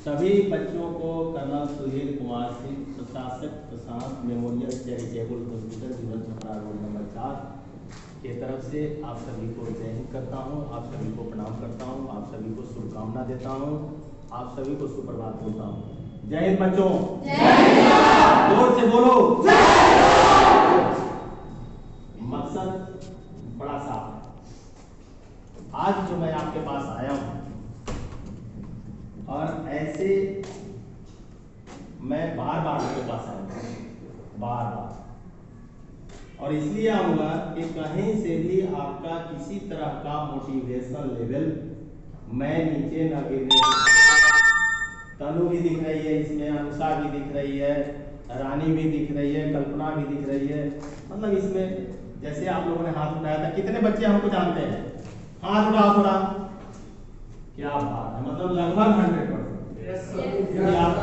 सभी बच्चों को कर्नल सुधीर कुमार सिंह, प्रशासक प्रशांत मेमोरियल चैरिटेबल हॉस्पिटल जीवन छपरा रोड नंबर 4 के तरफ से आप सभी को जय हिंद करता हूँ, आप सभी को प्रणाम करता हूँ, आप सभी को शुभकामना देता हूँ, आप सभी को सुप्रभात बोलता हूँ। जय हिंद बच्चों, जोर से बोलो। मकसद बड़ा साफ है। आज जो मैं आपके पास आया हूँ और ऐसे मैं बार बार आपके पास आऊंगा, बार बार, और इसलिए आऊंगा कि कहीं से भी आपका किसी तरह का मोटिवेशन लेवल मैं नीचे न गिरने। तनु भी दिख रही है इसमें, अनुषा भी दिख रही है, रानी भी दिख रही है, कल्पना भी दिख रही है। मतलब इसमें जैसे आप लोगों ने हाथ उठाया था, कितने बच्चे हमको जानते हैं? हाथ उठाओ थोड़ा। क्या बात है, मतलब लगभग 100%।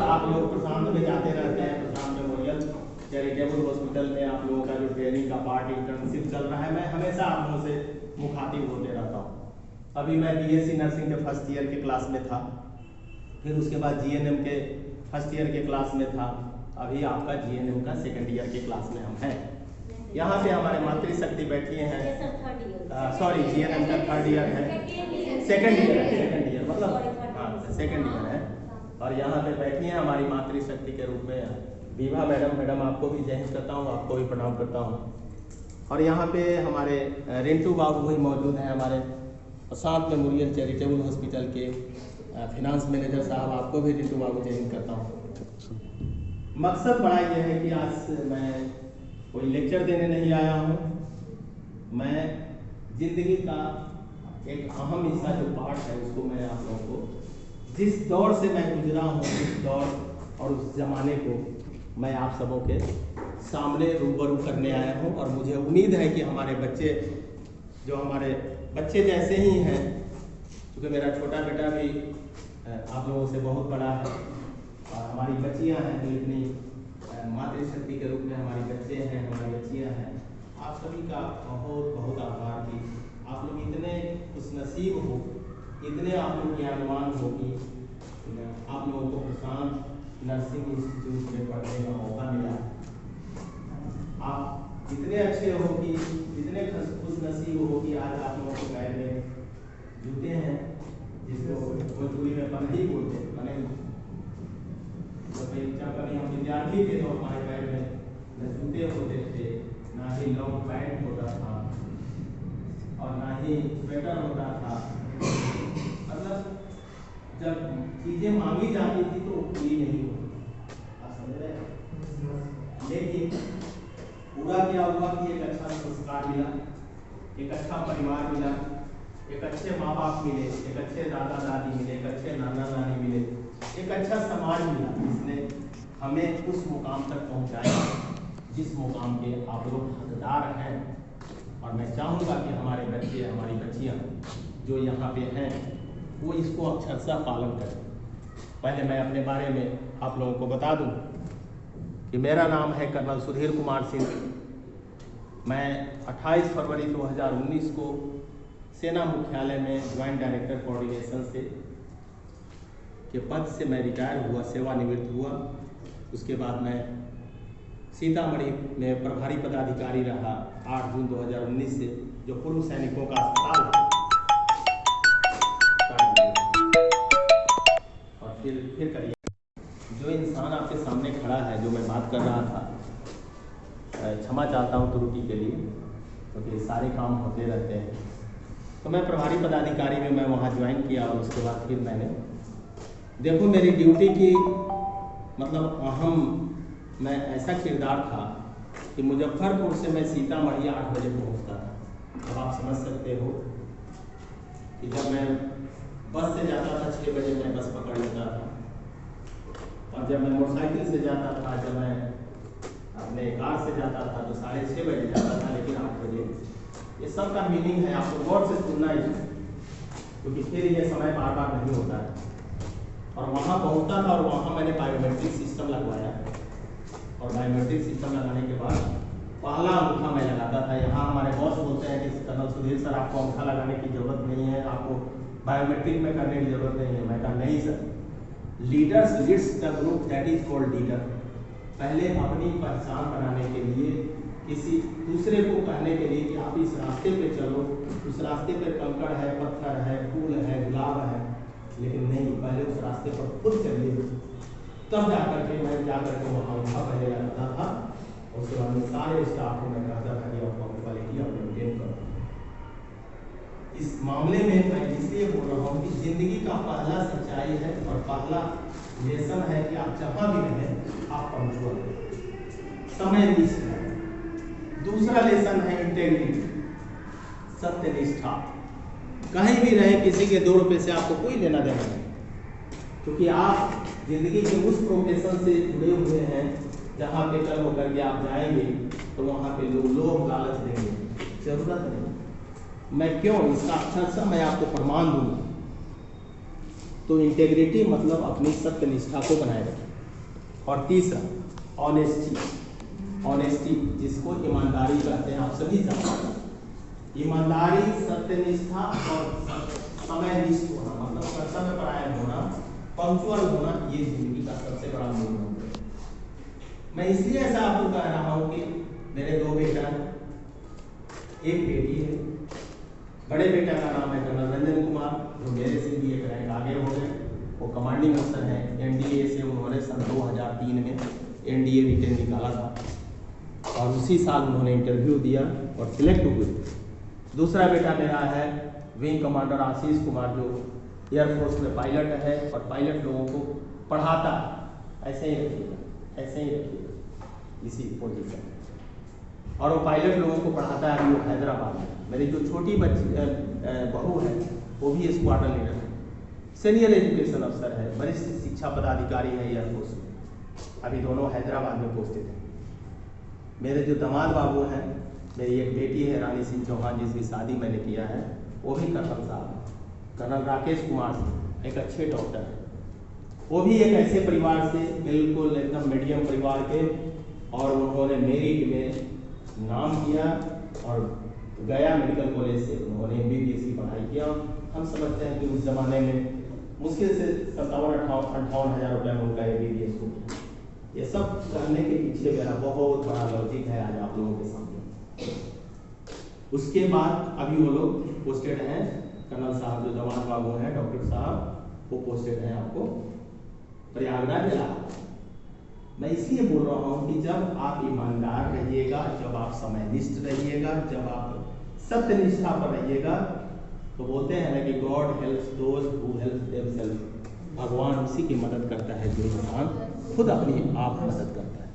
आप लोग प्रशांत में जाते रहते हैं, प्रशांत मेमोरियल चैरिटेबल हॉस्पिटल में आप लोगों का जो ट्रेनिंग का पार्ट इंटर्नशिप चल रहा है, मैं हमेशा आप लोगों से मुखातिब होते रहता हूँ। अभी मैं बीएससी नर्सिंग के फर्स्ट ईयर के क्लास में था, फिर उसके बाद जीएनएम के फर्स्ट ईयर के क्लास में था, अभी आपका जीएनएम का सेकेंड ईयर के क्लास में हम हैं। यहाँ पे हमारे मातृशक्ति बैठी हैं, सॉरी जीएनएम का थर्ड ईयर है, सेकेंड ईयर मतलब हाँ सेकेंड ईयर है। और यहाँ पे बैठी हैं हमारी मातृशक्ति के रूप में विभा मैडम आपको भी जय हिंद करता हूँ, आपको भी प्रणाम करता हूँ। और यहाँ पे हमारे रिंटू बाबू भी मौजूद हैं, हमारे प्रशांत मेमोरियल चैरिटेबल हॉस्पिटल के फिनांस मैनेजर साहब, आपको भी रिंटू बाबू जय हिंद करता हूँ। मकसद बड़ा ये है कि आज मैं कोई लेक्चर देने नहीं आया हूँ, मैं जिंदगी का एक अहम हिस्सा जो पार्ट है उसको मैं आप लोगों को, जिस दौर से मैं गुजरा हूँ उस दौर और उस जमाने को मैं आप सबों के सामने रूबरू करने आया हूँ। और मुझे उम्मीद है कि हमारे बच्चे जो हमारे बच्चे जैसे ही हैं, क्योंकि मेरा छोटा बेटा भी आप लोगों से बहुत बड़ा है और हमारी बच्चियाँ हैं जो इतनी मातृशक्ति के रूप में हमारी बच्चे हैं, हमारी बच्चियाँ हैं। आप सभी का बहुत बहुत आभार कि आप लोग इतने खुशनसीब हो, इतने आप लोग ज्ञानवान हो कि आप लोगों को प्रशांत नर्सिंग इंस्टीट्यूट में पढ़ने का मौका मिला। आप इतने अच्छे हो कि, इतने खुशनसीब हो कि आज आप लोगों को पैर में जूते हैं, जिसको भोजपुरी में पन्ही बोलते हैं। पन्ही तो जब कभी हम विद्यार्थी थे तो हमारे पैर में न जूते होते थे, ना ही लॉन्ग पैंट होता था और ना ही स्वेटर होता था। मतलब जब चीजें मांगी जाती थी तो पूरी नहीं होती, आप समझ रहे हैं। लेकिन पूरा क्या हुआ कि एक अच्छा संस्कार मिला, एक अच्छा परिवार मिला, एक अच्छे माँ बाप मिले, एक अच्छे दादा दादी मिले, एक अच्छे नाना नानी मिले, एक अच्छा समाज मिला जिसने हमें उस मुकाम तक पहुंचाया जिस मुकाम के आप लोग हकदार हैं। और मैं चाहूँगा कि हमारे बच्चे, हमारी बच्चियाँ जो यहाँ पे हैं वो इसको अक्षरशः पालन करें। पहले मैं अपने बारे में आप लोगों को बता दूं कि मेरा नाम है कर्नल सुधीर कुमार सिंह। मैं 28 फरवरी 2019 को सेना मुख्यालय में ज्वाइंट डायरेक्टर कोऑर्डिनेशन से के पद से मैं रिटायर हुआ, सेवानिवृत्त हुआ। उसके बाद मैं सीतामढ़ी में प्रभारी पदाधिकारी रहा 8 जून 2019 से, जो पूर्व सैनिकों का अस्पताल है। और फिर करिए, जो इंसान आपके सामने खड़ा है, जो मैं बात कर रहा था, क्षमा चाहता हूँ त्रुटि के लिए, क्योंकि सारे काम होते रहते हैं। तो मैं प्रभारी पदाधिकारी में मैं वहाँ ज्वाइन किया और उसके बाद फिर मैंने देखो मेरी ड्यूटी की मतलब अहम मैं ऐसा किरदार था कि मुजफ्फरपुर से मैं सीतामढ़ी 8 बजे पहुँचता था। अब आप समझ सकते हो कि जब मैं बस से जाता था 6 बजे मैं बस पकड़ लेता था, और जब मैं मोटरसाइकिल से जाता था, जब मैं अपने कार से जाता था तो 6:30 बजे जाता था, लेकिन 8 बजे। ये सब का मीनिंग है, आपको गौर से सुनना ही, क्योंकि फिर ये समय बार बार नहीं होता है। और वहाँ पहुँचता था और वहाँ मैंने बायोमेट्रिक सिस्टम लगवाया, और बायोमेट्रिक सिस्टम लगाने के बाद पहला अंगूठा मैं लगाता था। यहाँ हमारे बॉस बोलते हैं कि कर्नल सुधीर सर आपको अंगूठा लगाने की ज़रूरत नहीं है, आपको बायोमेट्रिक में करने की ज़रूरत नहीं है। मैं कहा नहीं sir, leaders leads the group, that is called leader. पहले अपनी पहचान बनाने के लिए, किसी दूसरे को कहने के लिए कि आप इस रास्ते पे चलो, उस रास्ते पे कंकड़ है, पत्थर है, फूल है, गुलाब है, लेकिन नहीं, पहले उस रास्ते पर खुद चलिए, तब जाकर के मैं जाकर के वहाँ पहले लगाता था। उसके बाद में सारे स्टाफ को मैं कहता था कि आप क्वालिटी आप मेंटेन करो। इस मामले में मैं इसलिए बोल रहा हूँ कि जिंदगी का पहला सच्चाई है और पहला लेसन है कि आप जहाँ भी रहें आप पंक्चुअल समय निष्ठ है। दूसरा लेसन है इंटेग्रिटी, सत्यनिष्ठा। कहीं भी रहे, किसी के 2 रुपये से आपको कोई लेना देना नहीं, क्योंकि आप जिंदगी के उस प्रोफेशन से जुड़े हुए हैं जहाँ पे कल होकर के आप जाएंगे तो वहाँ पे लोग लालच देंगे, जरूरत नहीं। मैं क्यों, इसका अच्छा मैं आपको प्रमाण दूंगा। तो इंटेग्रिटी मतलब अपनी सत्यनिष्ठा को बनाए रखें। और तीसरा ऑनेस्टी, ऑनेस्टी जिसको ईमानदारी कहते हैं, आप सभी जानते हैं। ईमानदारी, सत्यनिष्ठा और समयनिष्ठ होना, मतलब कर्तव्य परायण होना, पंक्चुअल होना, ये जिंदगी का सबसे बड़ा मूल मंत्र है। मैं इसलिए ऐसा आपको कह रहा हूँ कि मेरे 2 बेटा हैं, एक बेटी है। बड़े बेटा का नाम है कर्नल रंजन कुमार, जो मेरे से भी एक रैंक आगे हो गए। वो कमांडिंग अफसर हैं। एनडीए से उन्होंने सन 2003 में एनडीए रिटेन निकाला था और उसी साल उन्होंने इंटरव्यू दिया और सिलेक्ट हुए। दूसरा बेटा मेरा है विंग कमांडर आशीष कुमार, जो एयरफोर्स में पायलट है और पायलट लोगों को पढ़ाता है। ऐसे ही रखिएगा, ऐसे ही रखिएगा, इसी पोजीशन। और वो पायलट लोगों को पढ़ाता है अभी वो हैदराबाद में। मेरी जो छोटी बच्ची बहू है वो भी स्क्वाड्रन लीडर है, सीनियर एजुकेशन अफसर है, वरिष्ठ शिक्षा पदाधिकारी है एयरफोर्स में। अभी दोनों हैदराबाद में पोस्टेड हैं। मेरे जो दामाद बाबू हैं, मेरी एक बेटी है रानी सिंह चौहान, जिसकी शादी मैंने किया है, वो भी कर्नल साहब, कर्नल राकेश कुमार सिंह, एक अच्छे डॉक्टर हैं। वो भी एक ऐसे परिवार से, बिल्कुल एकदम मीडियम परिवार के, और उन्होंने मेरिट में नाम किया और गया मेडिकल कॉलेज से उन्होंने MBBS की पढ़ाई किया। हम समझते हैं कि उस जमाने में मुश्किल से 57-58 हज़ार रुपये में उनका MBBS हो। ये सब करने के पीछे मेरा बहुत बड़ा लॉजिक है आज आप लोगों के सामने। उसके बाद अभी वो लोग पोस्टेड हैं, कर्नल साहब जो जवान बाबू हैं, डॉक्टर साहब, वो पोस्टेड हैं आपको प्रयागराज इलाका। मैं इसलिए बोल रहा हूँ कि जब आप ईमानदार रहिएगा, जब आप समयनिष्ठ रहिएगा, जब आप सत्यनिष्ठा पर रहिएगा, तो बोलते हैं ना कि God helps those who help themselves. भगवान उसी की मदद करता है जो इंसान खुद अपनी आप मदद करता है।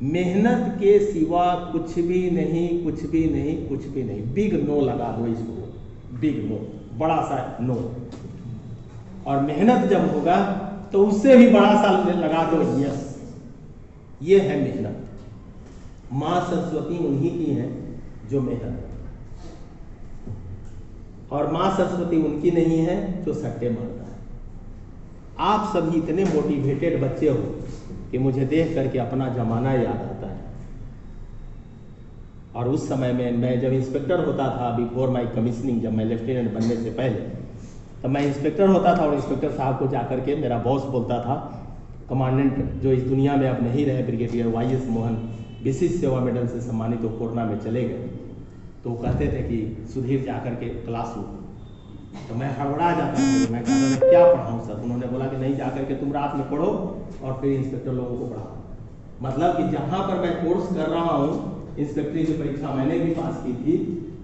मेहनत के सिवा कुछ भी नहीं, कुछ भी नहीं, कुछ भी नहीं। बिग नो लगा दो इसको, बिग नो, बड़ा सा नो। और मेहनत जब होगा तो उससे भी बड़ा सा लगा दो यस। ये है मेहनत। माँ सरस्वती उन्हीं की है जो मेहनत, और माँ सरस्वती उनकी नहीं है जो सट्टे मारता है। आप सभी इतने मोटिवेटेड बच्चे हो कि मुझे देख करके अपना जमाना याद आता है। और उस समय में मैं जब इंस्पेक्टर होता था, बिफोर माई कमिश्निंग, जब मैं लेफ्टिनेंट बनने से पहले, तब मैं इंस्पेक्टर होता था और इंस्पेक्टर साहब को जाकर के मेरा बॉस बोलता था, कमांडेंट जो इस दुनिया में अब नहीं रहे, ब्रिगेडियर YS मोहन, विशिष्ट सेवा मेडल से सम्मानित, तो कोरोना में चले गए। तो वो कहते थे कि सुधीर जाकर के क्लास लो। तो मैं हड़बड़ा जाता था, मैं कहता था क्या पढ़ाऊँ सर? उन्होंने बोला कि नहीं, जाकर के तुम रात में पढ़ो और फिर इंस्पेक्टर लोगों को पढ़ाओ। मतलब कि जहाँ पर मैं कोर्स कर रहा हूँ, इंस्पेक्टरी की परीक्षा मैंने भी पास की थी,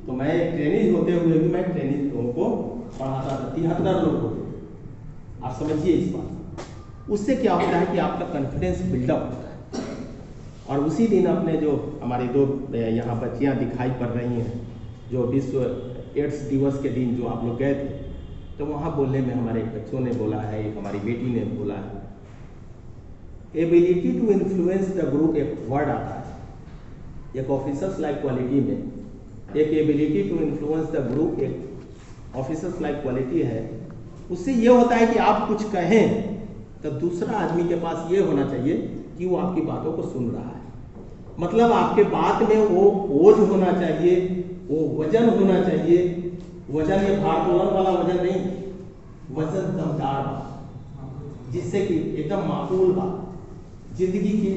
तो मैं ट्रेनिंग होते हुए भी मैं ट्रेनिंग लोगों को पढ़ाता था। 73 लोग होते। आप समझिए इस बात। उससे क्या होता है कि आपका कॉन्फिडेंस बिल्डअप होता है। और उसी दिन अपने जो हमारी 2 यहाँ बच्चियाँ दिखाई पड़ रही हैं, जो विश्व एड्स दिवस के दिन जो आप लोग गए थे, तो वहाँ बोलने में हमारे बच्चों ने बोला है, एक हमारी बेटी ने बोला है, ability to influence the group, एक वर्ड आता है एक ऑफिसर्स लाइक क्वालिटी में। एक ability to influence the group एक ऑफिसर्स लाइक क्वालिटी है। उससे ये होता है कि आप कुछ कहें तो दूसरा आदमी के पास ये होना चाहिए कि वो आपकी बातों को सुन रहा है। मतलब आपके बात में वो ओज होना चाहिए, वो वजन होना चाहिए। वजन ये भारोत्तोलन वाला वजन नहीं, वजन दमदार। जिससे कि एकदम माकूल बात, जिंदगी की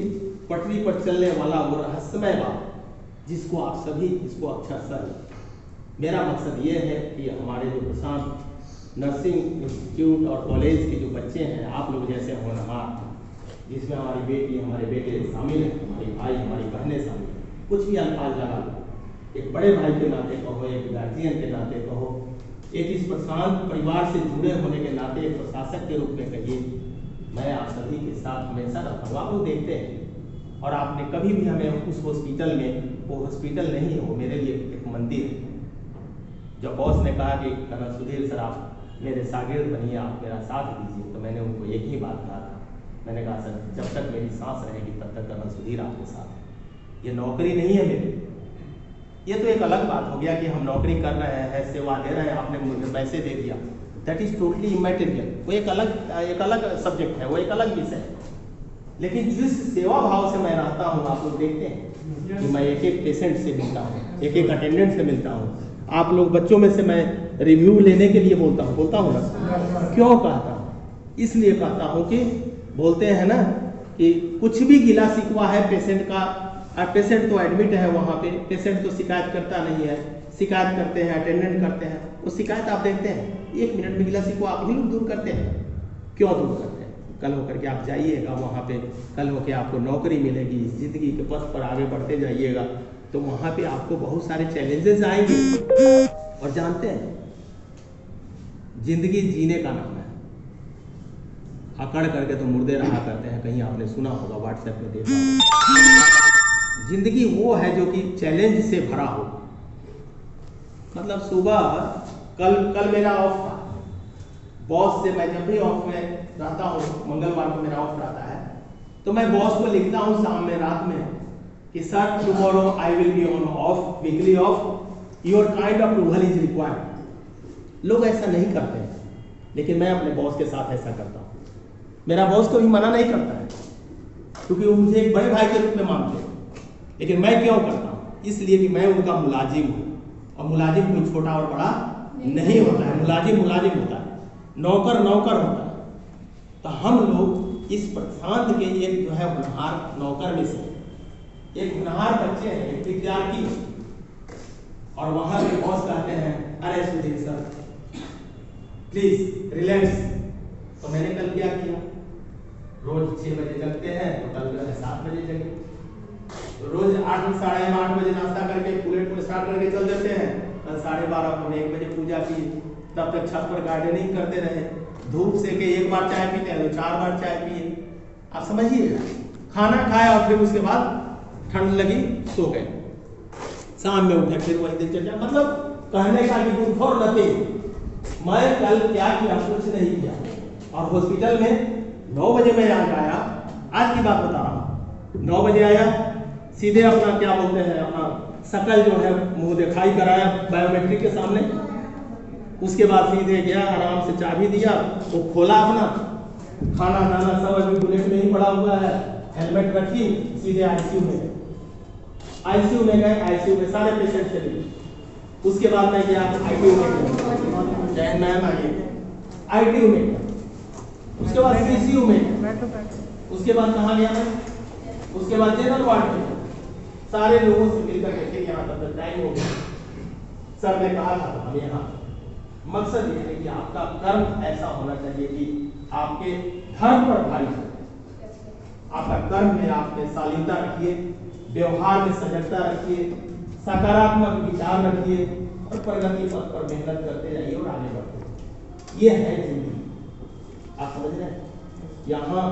पटरी पर चलने वाला वो रहस्यमय बात, जिसको आप सभी इसको अक्षरशः, मेरा मकसद ये है कि हमारे जो प्रशांत नर्सिंग इंस्टीट्यूट और कॉलेज के जो बच्चे हैं, आप लोग जैसे होनहार, जिसमें हमारी बेटी हमारे बेटे शामिल हैं, हमारे भाई हमारी बहनें शामिल हैं, कुछ भी अल्फाज लगा लो, एक बड़े भाई के नाते कहो, एक गार्जियन के नाते कहो, एक इस प्रशांत परिवार से जुड़े होने के नाते एक प्रशासक के रूप में कहिए, मैं आप सभी के साथ हमेशा रहता हूँ। आप लोग देखते हैं, और आपने कभी भी हमें उस हॉस्पिटल में, वो हॉस्पिटल नहीं है, वो मेरे लिए एक मंदिर है। जब बॉस ने कहा कि कर्नल सुधीर सर आप मेरे शागिर्द बनिए, आप मेरा साथ दीजिए, तो मैंने उनको एक ही बात कहा था, मैंने कहा सर जब तक मेरी सांस रहेगी तब तक कर्नल सुधीर आपके साथ है। ये नौकरी नहीं है मेरी, ये तो एक अलग बात हो गया कि हम नौकरी कर रहे हैं, सेवा दे रहे हैं, आपने मुझे पैसे दे दिया, दैट इज टोटली इमैटेरियल, वो एक अलग सब्जेक्ट है, वो एक अलग विषय है। लेकिन जिस सेवा भाव से मैं रहता हूँ, आप लोग देखते हैं कि मैं एक एक पेशेंट से मिलता हूँ, एक एक अटेंडेंट से मिलता हूँ, आप लोग बच्चों में से मैं रिव्यू लेने के लिए बोलता हूँ ना, क्यों कहता हूँ? इसलिए कहता हूँ कि बोलते हैं ना कि कुछ भी गिला शिकवा है पेशेंट का, पेशेंट तो एडमिट है वहाँ पे, पेशेंट तो शिकायत करता नहीं है, शिकायत करते हैं अटेंडेंट करते हैं, वो शिकायत आप देखते हैं 1 मिनट में गिला शिकवा आप ही लोग दूर करते हैं, क्यों दूर करते हैं? कल होकर के आप जाइएगा वहाँ पे, कल होकर आपको नौकरी मिलेगी, जिंदगी के पथ पर आगे बढ़ते जाइएगा, तो वहाँ पे आपको बहुत सारे चैलेंजेस आएंगे। और जानते हैं जिंदगी जीने का नाम है, अकड़ करके तो मुर्दे रहा करते हैं, कहीं आपने सुना होगा, व्हाट्सएप में देखा होगा। जिंदगी वो है जो कि चैलेंज से भरा हो। मतलब सुबह कल मेरा ऑफ था, बॉस से मैं जब भी ऑफ में रहता हूँ, मंगलवार को मेरा ऑफ रहता है, तो मैं बॉस को लिखता हूँ शाम में रात में कि sir tomorrow I will be on off, weekly off, your kind of approval is required. लोग ऐसा नहीं करते हैं, लेकिन मैं अपने बॉस के साथ ऐसा करता हूँ। मेरा बॉस कभी मना नहीं करता है, क्योंकि वो मुझे एक बड़े भाई के रूप में मानते हैं। लेकिन मैं क्यों करता हूँ? इसलिए कि मैं उनका मुलाजिम हूँ, और मुलाजिम कोई छोटा और बड़ा नहीं होता है, मुलाजिम मुलाजिम होता है, नौकर नौकर होता है। तो हम लोग इस प्रशांत के एक जो है होनहार नौकर में से एक होनहार बच्चे हैं, एक विद्यार्थी, और वहां के बॉस कहते हैं अरे सुधीर सर प्लीज रिलैक्स। तो मैंने कल क्या किया, रोज 6 बजे जगते हैं, तो कल जो है 7 बजे जगे, तो रोज 8 साढ़े 8 बजे नाश्ता करके बुलेट स्टार्ट करके चल देते हैं, कल 12:30 1 बजे पूजा की, तब तक छत पर गार्डनिंग करते रहे, धूप से के 1 बार चाय पीते हैं तो 4 बार चाय पिए, आप समझिए। खाना खाया और फिर उसके बाद ठंड लगी, सो गए, शाम में उठे फिर वही दिनचर्या। मतलब कहने का कि गुड फॉर नथिंग। मैं कल क्या किया, कुछ नहीं किया, और हॉस्पिटल में 9 बजे मैं आया, आज की बात बता रहा हूँ, 9 बजे आया, सीधे अपना क्या बोलते हैं, अपना शकल जो है मुंह दिखाई कराया बायोमेट्रिक के सामने, उसके बाद सीधे गया, आराम से चाबी दिया, वो खोला अपना, खाना दाना सब अभी बुलेट में ही पड़ा हुआ है, हेलमेट रखी, सीधे आईसीयू में गए। आईसीयू में गए, आईसीयू में सारे पेशेंट चले गए। उसके बाद मैं गया आईटीयू में, जैन मैम आइए, आईटीयू में, उसके बाद सीसीयू में, उसके बाद कहाँ गया मैं, उसके बाद जनरल वार्ड में, सारे लोगों से मिलकर के यहाँ तक टाइम हो गया। सर ने कहा था हम यहाँ, मकसद ये है कि आपका कर्म ऐसा होना चाहिए कि आपके धर्म पर भारी हो, आपका कर्म में आपने शालीनता रखिए, व्यवहार में सजगता रखिए, सकारात्मक विचार रखिए, और प्रगति पथ पर मेहनत करते जाइए और आगे बढ़ते। ये है जिंदगी, आप समझ रहे हैं। यहाँ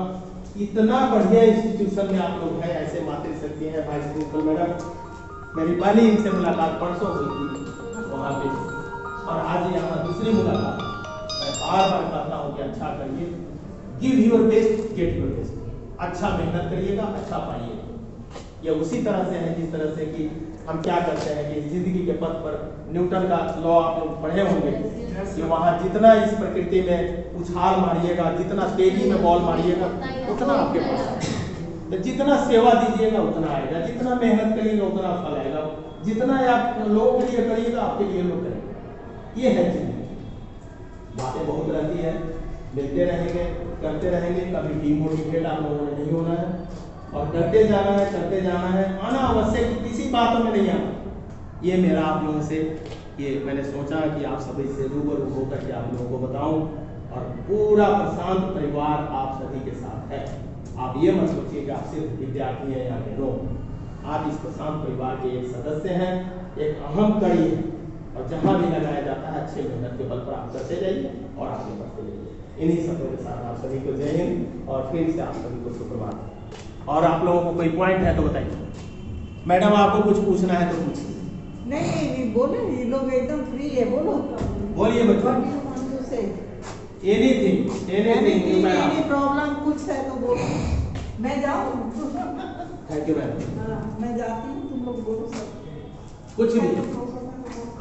इतना बढ़िया इंस्टीट्यूशन में आप लोग हैं, ऐसे मातृशक्ति हैं, वाइस प्रिंसिपल मैडम, मेरी पहली इनसे मुलाकात परसों हुई थी वहाँ पे, और आज यहाँ दूसरी मुलाकात। मैं बार बार कहता हूँ कि अच्छा करिए, give your best, get your best, अच्छा मेहनत करिएगा, अच्छा पाइएगा। ये उसी तरह से है जिस तरह से कि हम क्या करते हैं कि जिंदगी के पथ पर न्यूटन का लॉ आप लोग पढ़े होंगे कि वहाँ जितना इस प्रकृति में उछाल मारिएगा, जितना तेजी में बॉल मारिएगा, उतना आपके पास, तो जितना सेवा दीजिएगा उतना आएगा, जितना मेहनत करिएगा उतना फल आएगा, जितना आप लोगों के लिए करिएगा आपके लिए लोग करेंगे। ये है जिंदगी। बातें बहुत रहती है, मिलते रहेंगे, करते रहेंगे। कभी डीमोटिवेट आप लोगों ने नहीं होना है और करते जाना है। आना आवश्यक, किसी बातों में नहीं आना। ये मेरा आप लोगों से, ये मैंने सोचा कि आप सभी से रूबरू होकर के आप लोगों को बताऊं। और पूरा प्रशांत परिवार आप सभी के साथ है। आप ये मत सोचिए कि आप सिर्फ विद्यार्थी हैं या नो, आप इस प्रशांत परिवार के एक सदस्य हैं, एक अहम कड़ी है। और जहाँ भी लगाया जाता है अच्छे मेहनत के बल पर आप करते जाइए और आगे बढ़ते जाइए। इन्हीं शब्दों के साथ आप सभी को जय हिंद और फिर से आप सभी को सुप्रभात। और आप लोगों को कोई पॉइंट है तो बताइए। मैडम आपको कुछ पूछना है तो पूछिए। नहीं बोले, ये लोग एकदम फ्री है, बोलो। बोलिए बच्चों। एनीथिंग एनी प्रॉब्लम कुछ है तो बोलो। मैं जाऊँ? Thank you madam. मैं जाती हूँ, तुम लोग बोलो सब। कुछ भी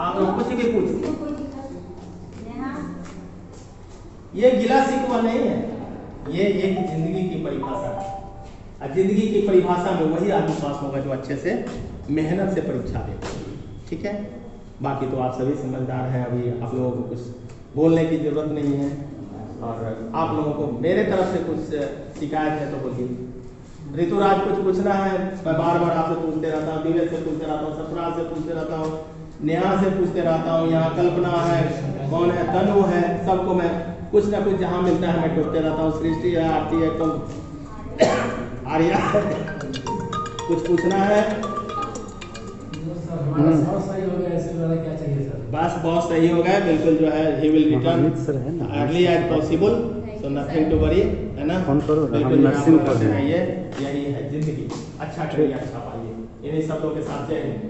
आप लोग कुछ भी पूछिए। ये गिला शिकवा नहीं है, ये एक जिंदगी की परिभाषा है। और जिंदगी की परिभाषा में वही आदमी पास होगा जो अच्छे से मेहनत से परीक्षा देगा। ठीक है, बाकी तो आप सभी समझदार हैं। अभी आप लोगों को कुछ बोलने की जरूरत नहीं है। और आप लोगों को मेरे तरफ से कुछ शिकायत है तो बोलिए। ऋतुराज कुछ पूछना है? मैं बार बार आपसे पूछते रहता हूँ, दिव्य से पूछते रहता हूँ, ससुराल से पूछते रहता हूँ, नेहा से पूछते रहता हूँ, यहाँ कल्पना है, कौन है, तनु है, सबको मैं कुछ ना कुछ जहाँ मिलता है मैं टोकते रहता हूँ। सृष्टि है, आरती है, तुम आर्या कुछ पूछना है? बस बहुत सही हो गया, बिल्कुल जो है he will return early as possible, so nothing to worry, है ना। बिल्कुल करते रहिए, यही है जिंदगी। अच्छा करिए, अच्छा पाइए। इन्हीं शब्दों के साथ जय हिंद।